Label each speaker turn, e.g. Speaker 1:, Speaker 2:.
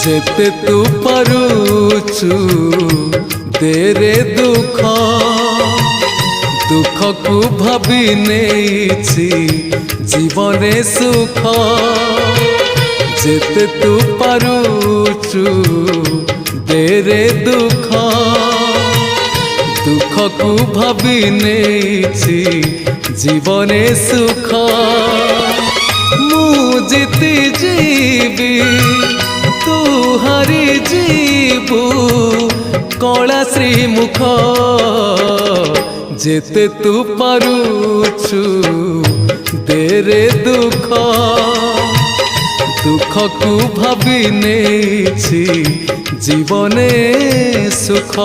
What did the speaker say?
Speaker 1: जेते तू पारुचु देरे दुख दुख को भाभी नेछि जीवने सुख जेते तू पारुचु देरे दुख दुख को भाभी नेछि जीवने सुख मु जीती जीवी तू हारी जीवु कला श्रीमुख जेते तू पारुचु देरे दुख दुख को भाभी नेछि जीवने सुख।